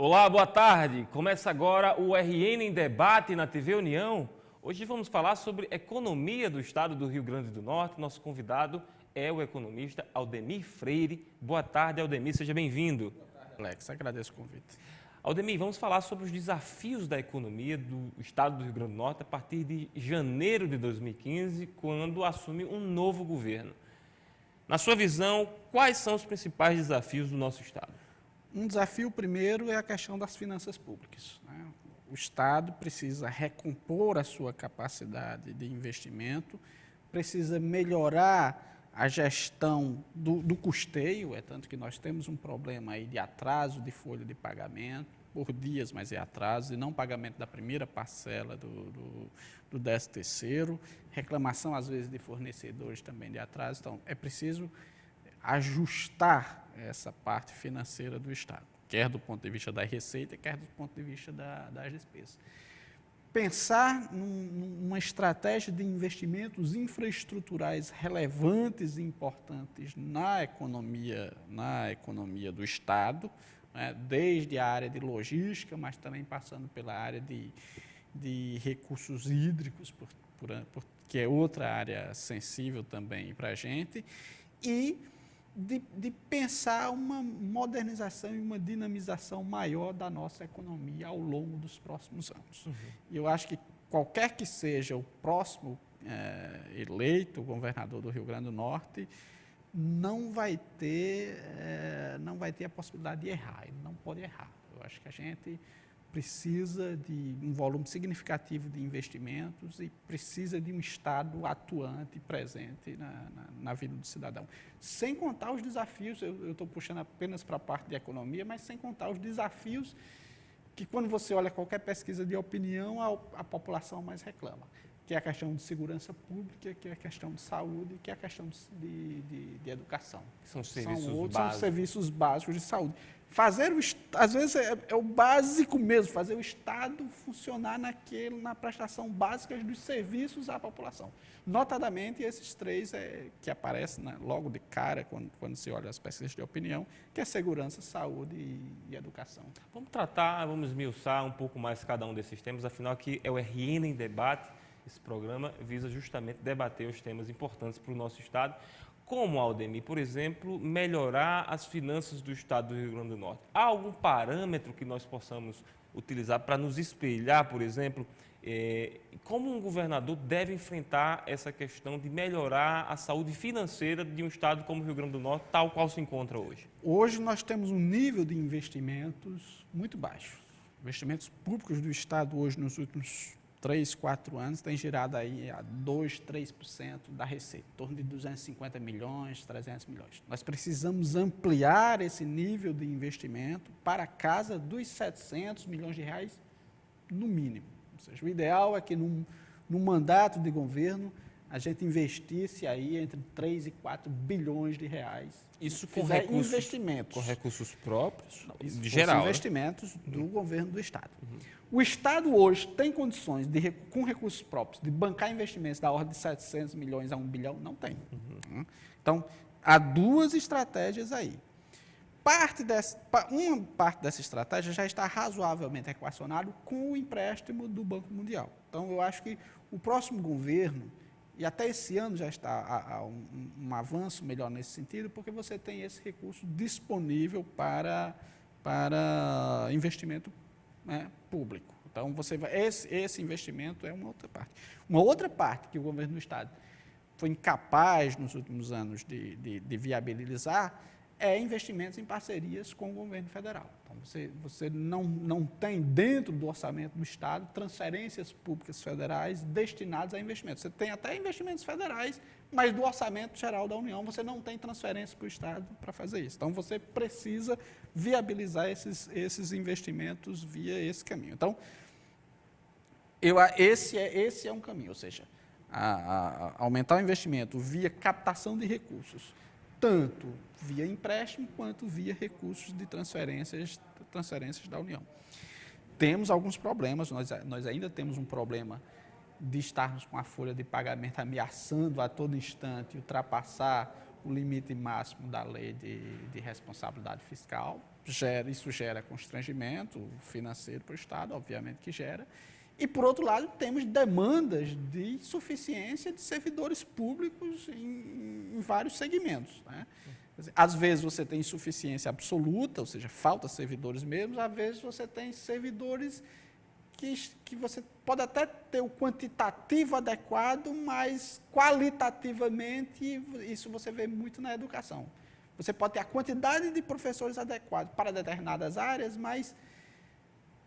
Olá, boa tarde. Começa agora o RN em Debate na TV União. Hoje vamos falar sobre economia do estado do Rio Grande do Norte. Nosso convidado é o economista Aldemir Freire. Boa tarde, Aldemir, seja bem-vindo. Boa tarde, Alex. Agradeço o convite. Aldemir, vamos falar sobre os desafios da economia do estado do Rio Grande do Norte a partir de janeiro de 2015, quando assume um novo governo. Na sua visão, quais são os principais desafios do nosso estado? Um desafio primeiro é a questão das finanças públicas, né? O Estado precisa recompor a sua capacidade de investimento, precisa melhorar a gestão do custeio, é tanto que nós temos um problema aí de atraso de folha de pagamento, por dias, mas é atraso, e não pagamento da primeira parcela do 13º, reclamação às vezes de fornecedores também de atraso. Então, é preciso ajustar essa parte financeira do Estado, quer do ponto de vista da receita, quer do ponto de vista das despesas. Pensar numa estratégia de investimentos infraestruturais relevantes e importantes na economia do Estado, né, desde a área de logística, mas também passando pela área de recursos hídricos, que é outra área sensível também para a gente, e de pensar uma modernização e uma dinamização maior da nossa economia ao longo dos próximos anos. E eu acho que qualquer que seja o próximo eleito governador do Rio Grande do Norte, não vai ter a possibilidade de errar, ele não pode errar. Eu acho que a gente precisa de um volume significativo de investimentos e precisa de um Estado atuante, presente na vida do cidadão. Sem contar os desafios, eu estou puxando apenas para a parte de economia, mas sem contar os desafios que, quando você olha qualquer pesquisa de opinião, a população mais reclama, que é a questão de segurança pública, que é a questão de saúde, que é a questão de educação. São serviços básicos de saúde. Às vezes é o básico mesmo, fazer o Estado funcionar na prestação básica dos serviços à população. Notadamente, esses três que aparecem logo de cara, quando se olha as pesquisas de opinião, que é segurança, saúde e educação. Vamos esmiuçar um pouco mais cada um desses temas, afinal aqui é o RN em Debate. Esse programa visa justamente debater os temas importantes para o nosso estado, como, Aldemir, por exemplo, melhorar as finanças do estado do Rio Grande do Norte. Há algum parâmetro que nós possamos utilizar para nos espelhar, por exemplo, como um governador deve enfrentar essa questão de melhorar a saúde financeira de um estado como o Rio Grande do Norte, tal qual se encontra hoje? Hoje nós temos um nível de investimentos muito baixo. Investimentos públicos do estado hoje nos últimos 3, 4 anos, tem girado aí a 2%, 3% da receita, em torno de 250 milhões, 300 milhões. Nós precisamos ampliar esse nível de investimento para a casa dos 700 milhões de reais, no mínimo. Ou seja, o ideal é que num mandato de governo a gente investisse aí entre 3 e 4 bilhões de reais. Isso com recursos próprios? Não, de geral, investimentos do governo do Estado. O Estado hoje tem condições, com recursos próprios, de bancar investimentos da ordem de 700 milhões a 1 bilhão? Não tem. Então, há duas estratégias aí. Uma parte dessa estratégia já está razoavelmente equacionada com o empréstimo do Banco Mundial. Então, eu acho que o próximo governo, e até esse ano já está um avanço melhor nesse sentido, porque você tem esse recurso disponível para investimento, né, público. Então, esse investimento é uma outra parte. Uma outra parte que o governo do Estado foi incapaz nos últimos anos de viabilizar é investimentos em parcerias com o governo federal. Então, você não tem dentro do orçamento do Estado transferências públicas federais destinadas a investimentos. Você tem até investimentos federais, mas do orçamento geral da União você não tem transferência para o Estado para fazer isso. Então, você precisa viabilizar esses investimentos via esse caminho. Então, esse é um caminho, ou seja, aumentar o investimento via captação de recursos, tanto via empréstimo quanto via recursos de transferências da União. Temos alguns problemas, nós ainda temos um problema de estarmos com a folha de pagamento ameaçando a todo instante ultrapassar o limite máximo da lei de responsabilidade fiscal. Isso gera constrangimento financeiro para o Estado, obviamente que gera. E, por outro lado, temos demandas de insuficiência de servidores públicos em vários segmentos, né? Às vezes você tem insuficiência absoluta, ou seja, falta servidores mesmo, às vezes você tem servidores que você pode até ter o quantitativo adequado, mas qualitativamente isso você vê muito na educação. Você pode ter a quantidade de professores adequados para determinadas áreas, mas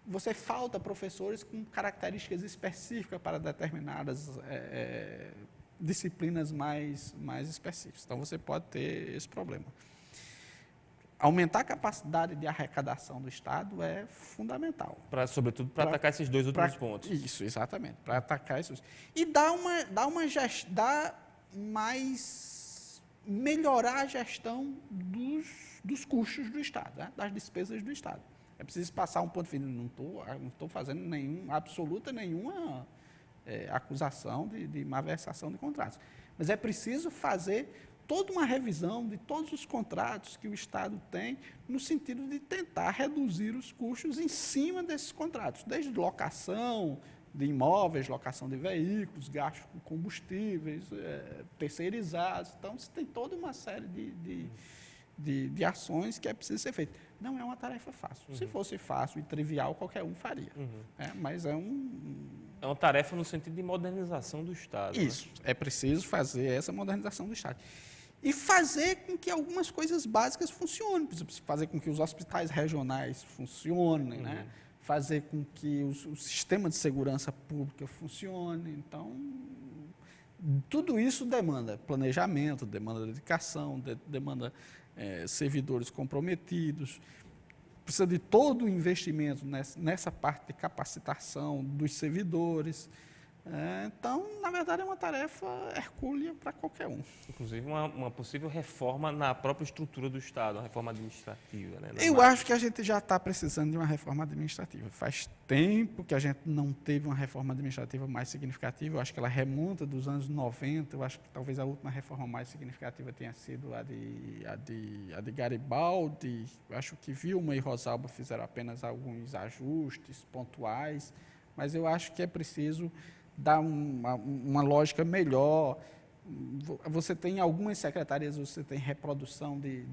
você falta professores com características específicas para determinadas disciplinas mais específicas. Então, você pode ter esse problema. Aumentar a capacidade de arrecadação do Estado é fundamental. Sobretudo para atacar esses dois últimos pontos. Isso, exatamente. Para atacar isso. E melhorar a gestão dos custos do Estado, né? Das despesas do Estado. É preciso passar um ponto final. Não estou fazendo absoluta nenhuma acusação de malversação de contratos. Mas é preciso fazer toda uma revisão de todos os contratos que o Estado tem, no sentido de tentar reduzir os custos em cima desses contratos, desde locação de imóveis, locação de veículos, gastos com combustíveis, terceirizados. Então, você tem toda uma série de ações que é preciso ser feita. Não é uma tarefa fácil. Se fosse fácil e trivial, qualquer um faria. Mas é uma tarefa no sentido de modernização do Estado. Isso. Né? É preciso fazer essa modernização do Estado. E fazer com que algumas coisas básicas funcionem. Por exemplo, fazer com que os hospitais regionais funcionem, né? Fazer com que o sistema de segurança pública funcione. Então, tudo isso demanda planejamento, demanda dedicação, demanda servidores comprometidos. Precisa de todo o investimento nessa parte de capacitação dos servidores. Então, na verdade, é uma tarefa hercúlea para qualquer um. Inclusive, uma possível reforma na própria estrutura do Estado, uma reforma administrativa. Né? Eu acho que a gente já está precisando de uma reforma administrativa. Faz tempo que a gente não teve uma reforma administrativa mais significativa. Eu acho que ela remonta dos anos 90. Eu acho que talvez a última reforma mais significativa tenha sido a de Garibaldi. Eu acho que Vilma e Rosalba fizeram apenas alguns ajustes pontuais. Mas eu acho que é preciso dar uma lógica melhor. Você tem algumas secretarias, você tem reprodução de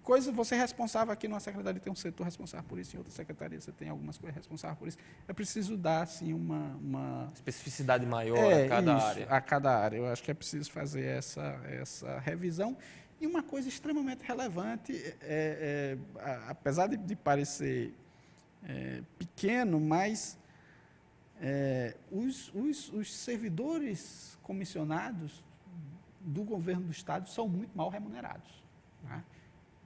coisas. Você é responsável aqui numa secretaria, tem um setor responsável por isso, em outra secretaria você tem algumas coisas responsáveis por isso. É preciso dar assim, uma especificidade maior a cada área. A cada área. Eu acho que é preciso fazer essa revisão. E uma coisa extremamente relevante, apesar de parecer pequeno, mas os servidores comissionados do governo do Estado são muito mal remunerados. Né?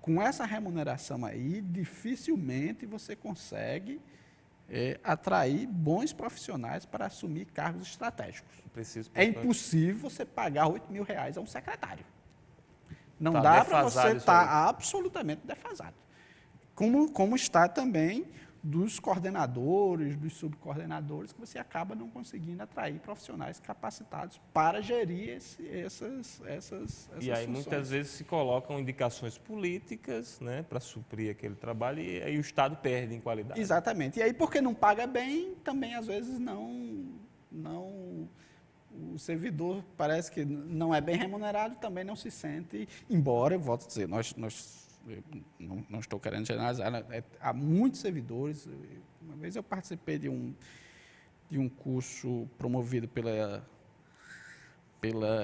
Com essa remuneração aí, dificilmente você consegue atrair bons profissionais para assumir cargos estratégicos. É impossível você pagar R$8.000 a um secretário. Não dá para você estar absolutamente defasado. Como está também dos coordenadores, dos subcoordenadores, que você acaba não conseguindo atrair profissionais capacitados para gerir essas e aí, funções. Muitas vezes, se colocam indicações políticas, né, para suprir aquele trabalho, e aí o Estado perde em qualidade. Exatamente. E aí, porque não paga bem, também, às vezes, o servidor parece que não é bem remunerado, também não se sente, embora, eu volto a dizer, não estou querendo generalizar, há muitos servidores. Uma vez eu participei de um curso promovido pela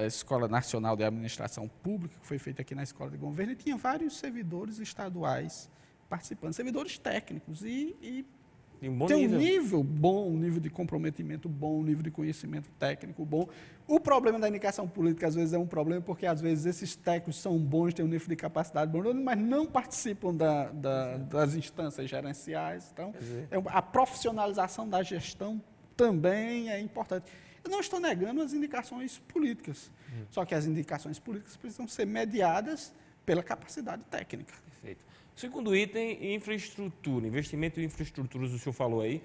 Escola Nacional de Administração Pública, que foi feito aqui na Escola de Governo, e tinha vários servidores estaduais participando, servidores técnicos, e tem um nível bom, um nível de comprometimento bom, um nível de conhecimento técnico bom. O problema da indicação política, às vezes, é um problema, porque, às vezes, esses técnicos são bons, têm um nível de capacidade bom, mas não participam das instâncias gerenciais. Então, a profissionalização da gestão também é importante. Eu não estou negando as indicações políticas, só que as indicações políticas precisam ser mediadas pela capacidade técnica. Perfeito. Segundo item, infraestrutura, investimento em infraestruturas, o senhor falou aí,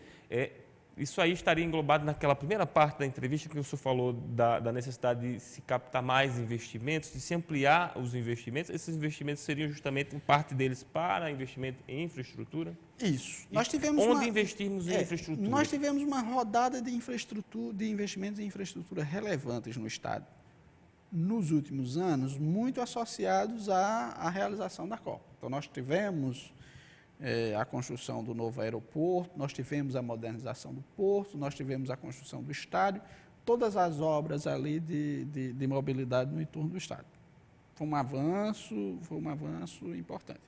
Isso aí estaria englobado naquela primeira parte da entrevista que o senhor falou da necessidade de se captar mais investimentos, de se ampliar os investimentos. Esses investimentos seriam justamente parte deles para investimento em infraestrutura? Isso. Onde investirmos em infraestrutura? Nós tivemos uma rodada de infraestrutura, de investimentos em infraestrutura relevantes no Estado, nos últimos anos, muito associados à realização da Copa. Então, nós tivemos a construção do novo aeroporto, nós tivemos a modernização do porto, nós tivemos a construção do estádio, todas as obras ali de mobilidade no entorno do estádio. Foi um avanço importante.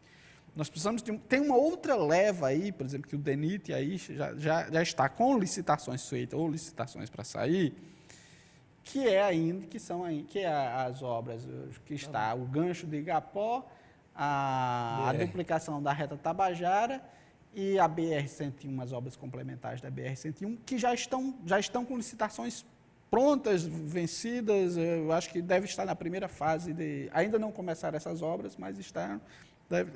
Nós precisamos tem uma outra leva aí, por exemplo, que o DENIT aí já está com licitações feitas, ou licitações para sair, que é as obras que está o gancho de Igapó, a duplicação da reta Tabajara e a BR-101, as obras complementares da BR-101, que já estão com licitações prontas, vencidas. Eu acho que deve estar na primeira fase ainda não começaram essas obras, mas está.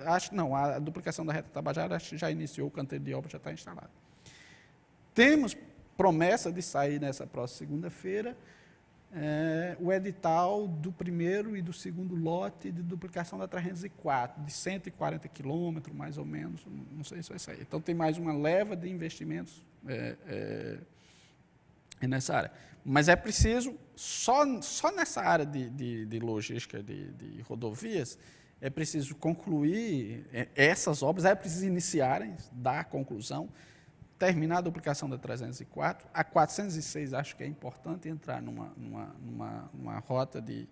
A duplicação da reta Tabajara acho que já iniciou, o canteiro de obra já está instalado. Temos promessa de sair nessa próxima segunda-feira o edital do primeiro e do segundo lote de duplicação da 304, de 140 quilômetros, mais ou menos, não sei se vai sair. Então, tem mais uma leva de investimentos nessa área. Mas é preciso, só nessa área de logística de rodovias, é preciso concluir essas obras, é preciso iniciarem, dar a conclusão, terminar a duplicação da 304, a 406 acho que é importante entrar numa rota de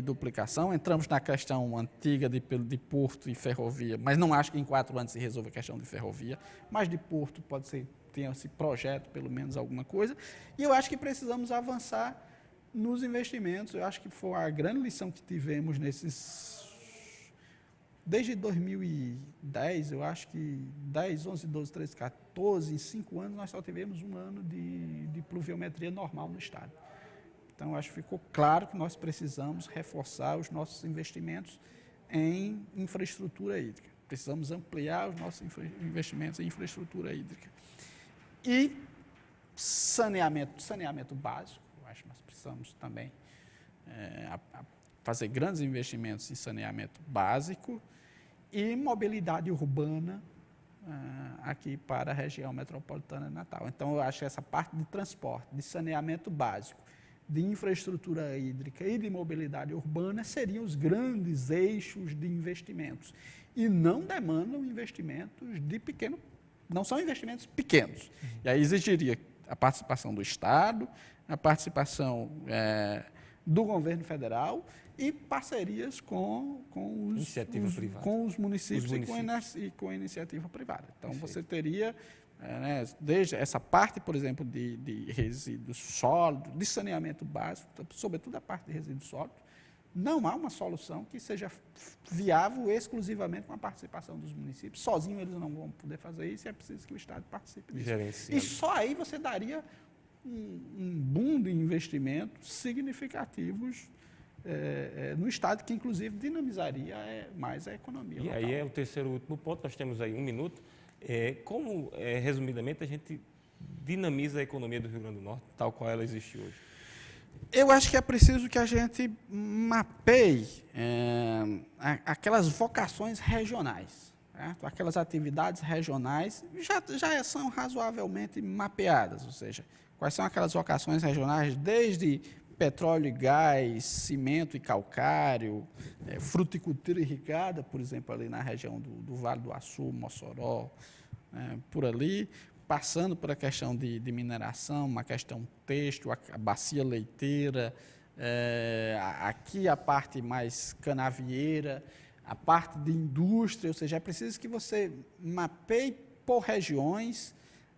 duplicação. Entramos na questão antiga de porto e ferrovia, mas não acho que em 4 anos se resolva a questão de ferrovia, mas de porto pode ser, tem esse projeto, pelo menos alguma coisa, e eu acho que precisamos avançar nos investimentos. Eu acho que foi a grande lição que tivemos desde 2010, eu acho que 10, 11, 12, 13, 14, em 5 anos, nós só tivemos um ano de pluviometria normal no Estado. Então, acho que ficou claro que nós precisamos reforçar os nossos investimentos em infraestrutura hídrica. Precisamos ampliar os nossos investimentos em infraestrutura hídrica. E saneamento básico, eu acho que nós precisamos também fazer grandes investimentos em saneamento básico e mobilidade urbana aqui para a região metropolitana de Natal. Então, eu acho que essa parte de transporte, de saneamento básico, de infraestrutura hídrica e de mobilidade urbana seriam os grandes eixos de investimentos. E não demandam investimentos de pequeno, não são investimentos pequenos. E aí exigiria a participação do Estado, a participação do governo federal e parcerias com os municípios e com a iniciativa privada. Então, perfeito. Você teria, desde essa parte, por exemplo, de resíduos sólidos, de saneamento básico, sobretudo a parte de resíduos sólidos, não há uma solução que seja viável exclusivamente com a participação dos municípios. Sozinho eles não vão poder fazer isso, é preciso que o Estado participe disso. E só aí você daria um boom de investimentos significativos no Estado, que inclusive dinamizaria mais a economia local. E aí é o terceiro e último ponto, nós temos aí 1 minuto. Como, resumidamente, a gente dinamiza a economia do Rio Grande do Norte, tal qual ela existe hoje? Eu acho que é preciso que a gente mapeie aquelas vocações regionais, certo? Aquelas atividades regionais já são razoavelmente mapeadas, ou seja, quais são aquelas vocações regionais, desde petróleo e gás, cimento e calcário, fruticultura irrigada, por exemplo, ali na região do Vale do Açu, Mossoró, por ali, passando por a questão de mineração, uma questão têxtil, a bacia leiteira, aqui a parte mais canavieira, a parte de indústria, ou seja, é preciso que você mapeie por regiões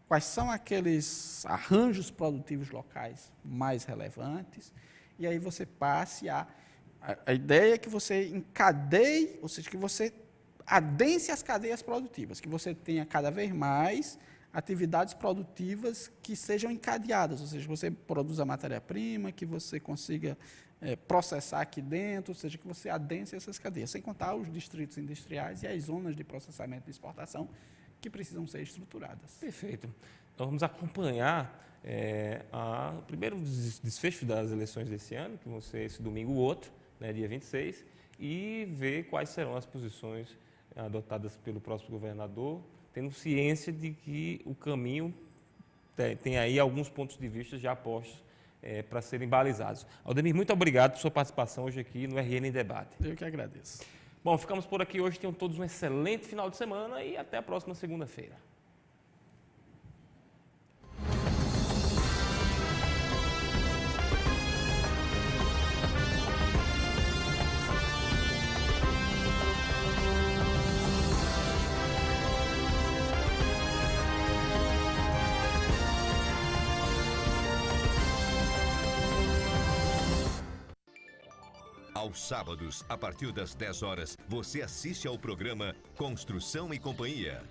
quais são aqueles arranjos produtivos locais mais relevantes, e aí você passe a ideia é que você encadeie, ou seja, que você adense as cadeias produtivas, que você tenha cada vez mais atividades produtivas que sejam encadeadas, ou seja, que você produza matéria-prima, que você consiga processar aqui dentro, ou seja, que você adense essas cadeias, sem contar os distritos industriais e as zonas de processamento de exportação, que precisam ser estruturadas. Perfeito. Então vamos acompanhar o primeiro desfecho das eleições desse ano, que vão ser esse domingo ou outro, né, dia 26, e ver quais serão as posições adotadas pelo próximo governador, tendo ciência de que o caminho tem aí alguns pontos de vista já postos para serem balizados. Aldemir, muito obrigado por sua participação hoje aqui no RN em Debate. Eu que agradeço. Bom, ficamos por aqui hoje. Tenham todos um excelente final de semana e até a próxima segunda-feira. Aos sábados, a partir das 10 horas, você assiste ao programa Construção e Companhia.